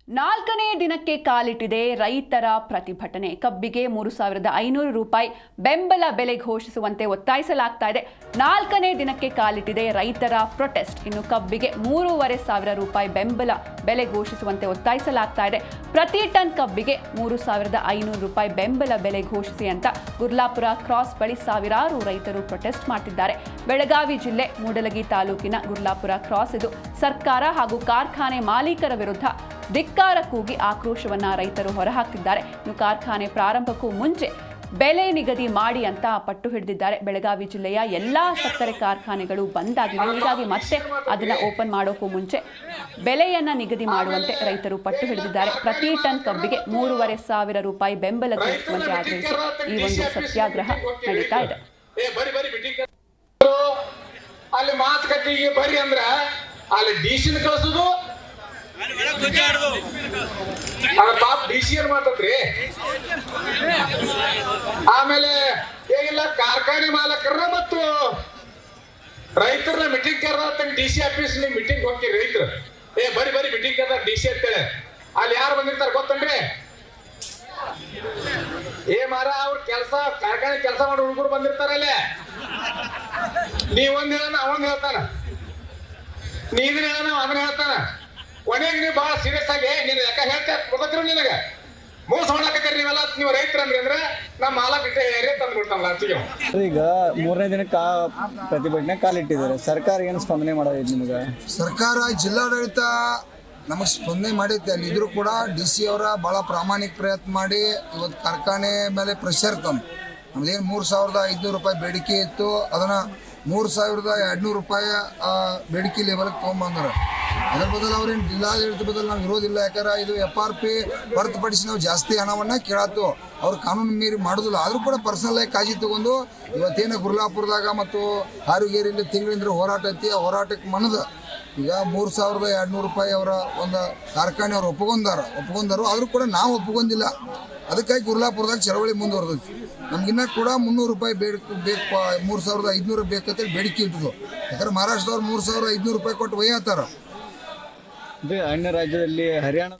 ನಾಲ್ಕನೇ ದಿನಕ್ಕೆ ಕಾಲಿಟ್ಟಿದೆ ರೈತರ ಪ್ರತಿಭಟನೆ. ಕಬ್ಬಿಗೆ 3,500 ರೂಪಾಯಿ ಬೆಂಬಲ ಬೆಲೆ ಘೋಷಿಸುವಂತೆ ಒತ್ತಾಯಿಸಲಾಗ್ತಾ ಇದೆ. ನಾಲ್ಕನೇ ದಿನಕ್ಕೆ ಕಾಲಿಟ್ಟಿದೆ ರೈತರ ಪ್ರೊಟೆಸ್ಟ್. ಇನ್ನು ಕಬ್ಬಿಗೆ 3,500 ರೂಪಾಯಿ ಬೆಂಬಲ ಬೆಲೆ ಘೋಷಿಸುವಂತೆ ಒತ್ತಾಯಿಸಲಾಗ್ತಾ ಇದೆ. ಪ್ರತಿ ಟನ್ ಕಬ್ಬಿಗೆ 3,500 ರೂಪಾಯಿ ಬೆಂಬಲ ಬೆಲೆ ಘೋಷಿಸಿ ಅಂತ ಗುರ್ಲಾಪುರ ಕ್ರಾಸ್ ಬಳಿ ಸಾವಿರಾರು ರೈತರು ಪ್ರೊಟೆಸ್ಟ್ ಮಾಡ್ತಿದ್ದಾರೆ. ಬೆಳಗಾವಿ ಜಿಲ್ಲೆ ಮೂಡಲಗಿ ತಾಲೂಕಿನ ಗುರ್ಲಾಪುರ ಕ್ರಾಸ್ ಇದು. ಸರ್ಕಾರ ಹಾಗೂ ಕಾರ್ಖಾನೆ ಮಾಲೀಕರ ವಿರುದ್ಧ ಧಿಕ್ಕಾರ ಕೂಗಿ ಆಕ್ರೋಶವನ್ನ ರೈತರು ಹೊರಹಾಕ್ತಿದ್ದಾರೆ. ಇನ್ನು ಕಾರ್ಖಾನೆ ಪ್ರಾರಂಭಕ್ಕೂ ಮುಂಚೆ ಬೆಲೆ ನಿಗದಿ ಮಾಡಿ ಅಂತ ಪಟ್ಟು ಹಿಡಿದಿದ್ದಾರೆ. ಬೆಳಗಾವಿ ಜಿಲ್ಲೆಯ ಎಲ್ಲಾ ಸಕ್ಕರೆ ಕಾರ್ಖಾನೆಗಳು ಬಂದ್ ಆಗಿವೆ. ಹೀಗಾಗಿ ಮತ್ತೆ ಅದನ್ನ ಓಪನ್ ಮಾಡೋಕ್ಕೂ ಮುಂಚೆ ಬೆಲೆಯನ್ನ ನಿಗದಿ ಮಾಡುವಂತೆ ರೈತರು ಪಟ್ಟು ಹಿಡಿದಿದ್ದಾರೆ. ಪ್ರತಿ ಟನ್ ಕಬ್ಬಿಗೆ 3,500 ರೂಪಾಯಿ ಬೆಂಬಲ ಘೋಷಿಸುವಂತೆ ಆಗ್ರಹಿಸಿ ಈ ಒಂದು ಸತ್ಯಾಗ್ರಹ ನಡೀತಾ ಇದೆ. ಅಲ್ಲಿ ಮಾತುಕತೆಗೆ ಬರ್ರಿ ಅಂದ್ರ ಅಲ್ಲಿ ಡಿಸಿನ ಕಳಿಸೋದು ಪಾಪ ಡಿಸಿ ಏನ್ ಮಾತದ್ರಿ. ಆಮೇಲೆ ಹೇಗಿಲ್ಲ ಕಾರ್ಖಾನೆ ಮಾಲಕರನ್ನ ಮತ್ತು ರೈತರನ್ನ ಮೀಟಿಂಗ್ ಕರೆದ ಡಿಸಿ ಆಫೀಸ್ ಮೀಟಿಂಗ್ ಹೋಗಿ ರೈತರು ಬರಿ ಮೀಟಿಂಗ್ ಕರೆದ ಡಿಸಿ ಅಂತೇಳಿ ಅಲ್ಲಿ ಯಾರು ಬಂದಿರ್ತಾರ ಗೊತ್ತನ್ರಿ? ಮಾರ ಅವ್ರ ಕೆಲಸ ಕಾರ್ಖಾನೆ ಕೆಲಸ ಮಾಡೋ ಹುಡುಗರು ಬಂದಿರ್ತಾರಲ್ಲೇ. ನೀವೊಂದ್ ಹೇಳ ಅವನ್ ಹೇಳ್ತಾನ, ನೀದನ್ ಹೇಳ ಅದನ್ನ ಹೇಳ್ತಾನ. ಕೊನೆಗೆ ನೀವು ಬಹಳ ಸೀರಿಯಸ್ ಆಗಿ ನೀನು ಯಾಕ ಹೇಳ್ತಾ ಗೊತ್ತಿರೋ ನಿನಗೆ ಮೋಸ ಮಾಡಾಕತ್ತೀರಿ ನೀವೆಲ್ಲ. ನೀವು ರೈತರಂದ್ರಿ ಅಂದ್ರೆ ನಮ್ಮ ಮಾಲಕ್ ತಂದು ಬಿಡ್ತಾನಲ್ಲ ಅತ್ತಿಗೆ. ಈಗ 3ನೇ ದಿನಕ್ಕೆ ಪ್ರತಿಭಟನೆ ಕಾಲಿಟ್ಟಿದ್ದಾರೆ. ಸರ್ಕಾರ ಏನು ಸ್ಪಂದನೆ ಮಾಡೋದು ನಿಮಗೆ? ಸರ್ಕಾರ ಜಿಲ್ಲಾಡಳಿತ ನಮಗೆ ಸ್ಪಂದನೆ ಮಾಡೈತೆ. ಅಲ್ಲಿ ಇದ್ರೂ ಕೂಡ ಡಿ.ಸಿ ಅವರ ಭಾಳ ಪ್ರಾಮಾಣಿಕ ಪ್ರಯತ್ನ ಮಾಡಿ ಇವತ್ತು ಕಾರ್ಖಾನೆ ಮೇಲೆ ಪ್ರೆಷರ್ ತಂದು ನಮ್ದೇನು 3,500 ರೂಪಾಯಿ ಬೇಡಿಕೆ ಇತ್ತು ಅದನ್ನು 3,200 ರೂಪಾಯಿ ಬೇಡಿಕೆ ಲೆವೆಲ್ಗೆ ತೊಗೊಂಬಂದರು. ಅದರ ಬದಲು ಅವ್ರೇನು ಜಿಲ್ಲಾಡಳಿತ ಬದಲು ನಾವು ಇರೋದಿಲ್ಲ. ಯಾಕಂದ್ರೆ ಇದು FRP ಹೊರತುಪಡಿಸಿ ನಾವು ಜಾಸ್ತಿ ಹಣವನ್ನು ಕೇಳತ್ತು. ಅವ್ರು ಕಾನೂನು ಮೀರಿ ಮಾಡೋದಿಲ್ಲ. ಆದರೂ ಕೂಡ ಪರ್ಸನಲ್ ಆಗಿ ಕಾಳಜಿ ತಗೊಂಡು ಇವತ್ತೇನು ಗುರ್ಲಾಪುರದಾಗ ಮತ್ತು ಹಾರುಗೇರಿಯಲ್ಲಿ ತಿಂಗಳಿಂದ ಹೋರಾಟ ಐತಿ. ಆ ಹೋರಾಟಕ್ಕೆ ಮನದ ಈಗ 3,200 ರೂಪಾಯಿ ಅವರ ಒಂದು ಕಾರ್ಖಾನೆ ಅವ್ರು ಒಪ್ಕೊಂಡಾರು. ಆದರೂ ಕೂಡ ನಾವು ಒಪ್ಕೊಂಡಿಲ್ಲ. ಅದಕ್ಕಾಗಿ ಗುರ್ಲಾಪುರದಾಗ ಚಳವಳಿ ಮುಂದುವರೆದೈತಿ. ನಮಗಿನ್ನ ಕೂಡ 300 ರೂಪಾಯಿ ಬೇಕು 3,500 ಬೇಕಂತೇಳಿ ಬೇಡಿಕೆ ಇಟ್ಟಿದ್ದು. ಯಾಕಂದ್ರೆ ಮಹಾರಾಷ್ಟ್ರದವ್ರು 3,500 ರೂಪಾಯಿ ಕೊಟ್ಟು ಒಯ್ಯತ್ತಾರ. ಅನ್ಯ ರಾಜ್ಯದಲ್ಲಿ ಹರಿಯಾಣ